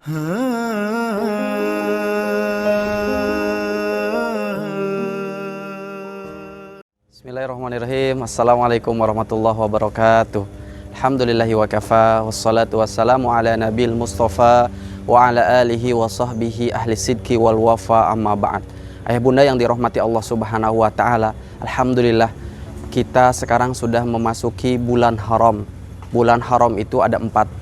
Bismillahirrahmanirrahim. Assalamualaikum warahmatullahi wabarakatuh. Alhamdulillahi wa kafa, wassalatu wassalamu ala nabil mustafa wa ala alihi wa sahbihi ahli sidki wal wafa, amma ba'd. Ayah bunda yang dirahmati Allah subhanahu wa ta'ala, alhamdulillah kita sekarang sudah memasuki bulan haram. Bulan haram itu ada 4.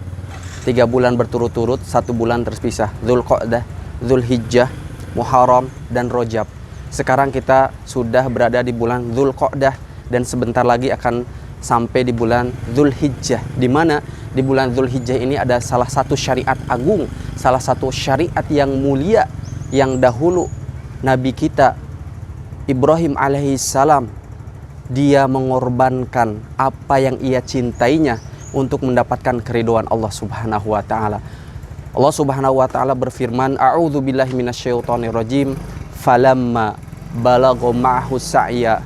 3 bulan berturut-turut, 1 bulan terpisah. Dzulqa'dah, Dzulhijjah, Muharram, dan Rajab. Sekarang kita sudah berada di bulan Dzulqa'dah dan sebentar lagi akan sampai di bulan Dzulhijjah, di mana di bulan Dzulhijjah ini ada salah satu syariat agung, salah satu syariat yang mulia yang dahulu Nabi kita Ibrahim alaihissalam dia mengorbankan apa yang ia cintainya untuk mendapatkan keridhaan Allah Subhanahu wa taala. Allah Subhanahu wa taala berfirman, a'udzu billahi minasyaitonir rajim, falamma balagha ma'hu sa'ya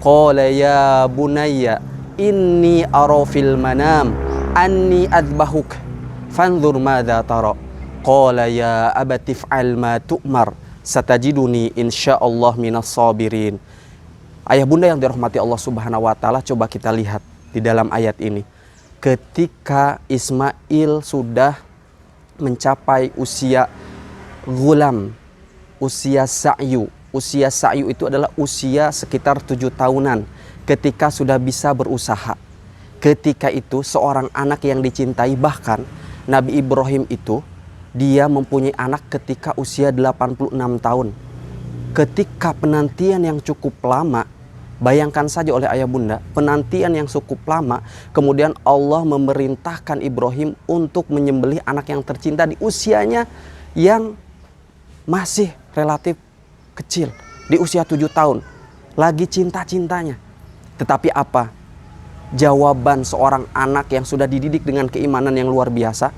qala ya bunayya inni ara fil manam anni adbahuk fanzur madza tara qala ya abati fa'al ma tu'mar satajiduni insyaallah minas sabirin. Ayah bunda yang dirahmati Allah Subhanahu wa taala, coba kita lihat di dalam ayat ini. Ketika Ismail sudah mencapai usia gulam, usia sa'yu. Usia sa'yu itu adalah usia sekitar 7 tahunan. Ketika sudah bisa berusaha. Ketika itu seorang anak yang dicintai, bahkan Nabi Ibrahim itu dia mempunyai anak ketika usia 86 tahun. Ketika penantian yang cukup lama, bayangkan saja oleh ayah bunda, penantian yang cukup lama, kemudian Allah memerintahkan Ibrahim untuk menyembelih anak yang tercinta di usianya yang masih relatif kecil, di usia 7 tahun, lagi cinta-cintanya. Tetapi apa? Jawaban seorang anak yang sudah dididik dengan keimanan yang luar biasa,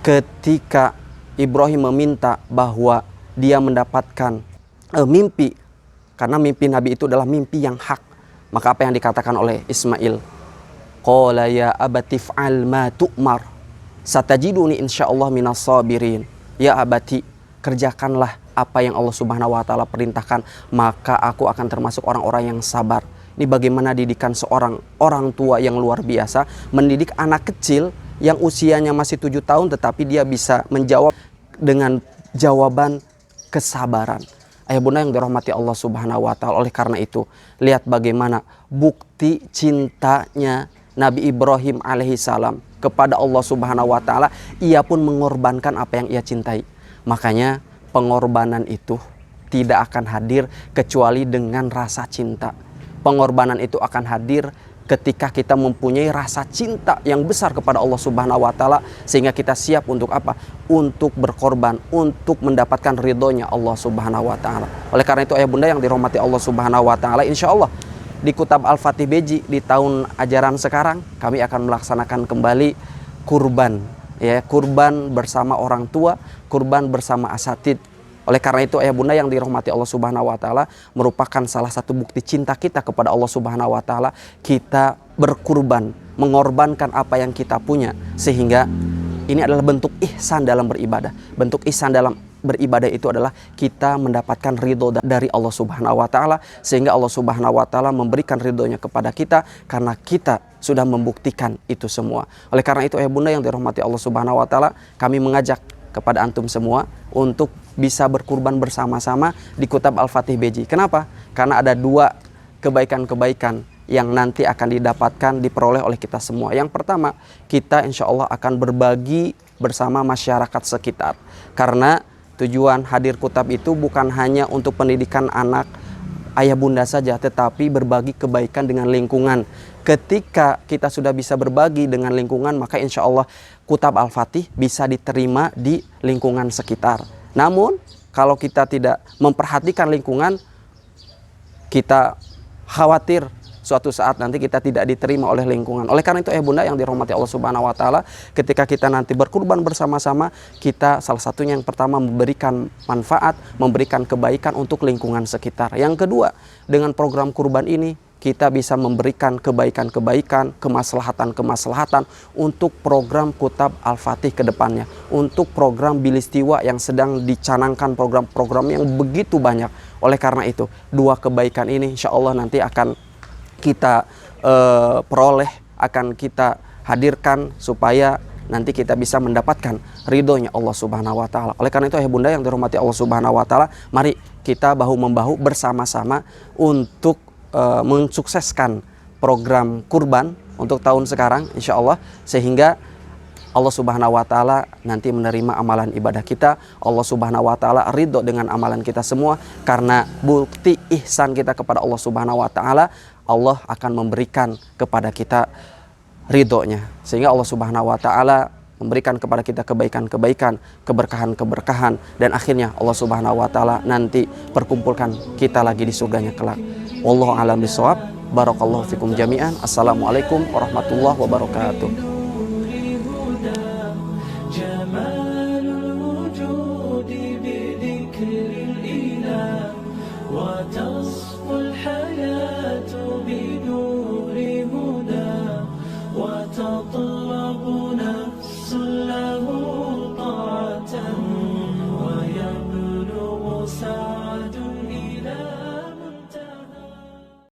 ketika Ibrahim meminta bahwa dia mendapatkan mimpi, karena mimpi Nabi itu adalah mimpi yang hak. Maka apa yang dikatakan oleh Ismail? Qala ya abati fa'al ma tu'mar satajiduni insyaallah minas sabirin. Ya abati, kerjakanlah apa yang Allah Subhanahu wa taala perintahkan, maka aku akan termasuk orang-orang yang sabar. Ini bagaimana didikan seorang orang tua yang luar biasa, mendidik anak kecil yang usianya masih 7 tahun tetapi dia bisa menjawab dengan jawaban kesabaran. Ayah bunda yang dirahmati Allah Subhanahu wa taala, oleh karena itu lihat bagaimana bukti cintanya Nabi Ibrahim alaihissalam kepada Allah Subhanahu wa taala, ia pun mengorbankan apa yang ia cintai. Makanya pengorbanan itu tidak akan hadir kecuali dengan rasa cinta. Pengorbanan itu akan hadir ketika kita mempunyai rasa cinta yang besar kepada Allah Subhanahu wa taala, sehingga kita siap untuk apa? Untuk berkorban, untuk mendapatkan ridhonya Allah Subhanahu wa taala. Oleh karena itu ayah bunda yang dirahmati Allah Subhanahu wa taala, insyaallah di Kutab Al-Fatih Beji di tahun ajaran sekarang kami akan melaksanakan kembali kurban, ya, kurban bersama orang tua, kurban bersama asatid. Oleh karena itu ayah bunda yang dirahmati Allah Subhanahu wa taala, merupakan salah satu bukti cinta kita kepada Allah Subhanahu wa taala, kita berkurban, mengorbankan apa yang kita punya, sehingga ini adalah bentuk ihsan dalam beribadah. Bentuk ihsan dalam beribadah itu adalah kita mendapatkan ridho dari Allah Subhanahu wa taala, sehingga Allah Subhanahu wa taala memberikan ridhonya kepada kita karena kita sudah membuktikan itu semua. Oleh karena itu ayah bunda yang dirahmati Allah Subhanahu wa taala, kami mengajak kepada antum semua untuk bisa berkurban bersama-sama di Kutab Al-Fatih Beji. Kenapa? Karena ada 2 kebaikan-kebaikan yang nanti akan didapatkan, diperoleh oleh kita semua. Yang pertama, kita insya Allah akan berbagi bersama masyarakat sekitar. Karena tujuan hadir kutab itu bukan hanya untuk pendidikan anak ayah bunda saja, tetapi berbagi kebaikan dengan lingkungan. Ketika kita sudah bisa berbagi dengan lingkungan, maka insya Allah Kutab Al-Fatih bisa diterima di lingkungan sekitar. Namun kalau kita tidak memperhatikan lingkungan, kita khawatir suatu saat nanti kita tidak diterima oleh lingkungan. Oleh karena itu bunda yang dirahmati Allah Subhanahu wa taala, ketika kita nanti berkurban bersama-sama, kita salah satunya yang pertama memberikan manfaat, memberikan kebaikan untuk lingkungan sekitar. Yang kedua, dengan program kurban ini kita bisa memberikan kebaikan-kebaikan, kemaslahatan-kemaslahatan untuk program Kutab Al-Fatih ke depannya, untuk program Bilistiwa yang sedang dicanangkan, program-program yang begitu banyak. Oleh karena itu, dua kebaikan ini insya Allah nanti akan kita peroleh, akan kita hadirkan supaya nanti kita bisa mendapatkan ridhonya Allah Subhanahu wa Ta'ala. Oleh karena itu, ayah bunda yang dirahmati Allah Subhanahu wa Ta'ala, mari kita bahu-membahu bersama-sama untuk mensukseskan program kurban untuk tahun sekarang insya Allah, sehingga Allah Subhanahu wa Ta'ala nanti menerima amalan ibadah kita. Allah Subhanahu wa Ta'ala ridho dengan amalan kita semua, karena bukti ihsan kita kepada Allah Subhanahu wa Ta'ala, Allah akan memberikan kepada kita ridhonya, sehingga Allah Subhanahu wa Ta'ala memberikan kepada kita kebaikan-kebaikan, keberkahan-keberkahan, dan akhirnya Allah Subhanahu wa Ta'ala nanti perkumpulkan kita lagi di surganya kelak. Wallahu a'lam bishawab. Barakallahu fikum jami'an. Assalamualaikum warahmatullahi wabarakatuh. وتصفو الحياة بنور هدى وتطلع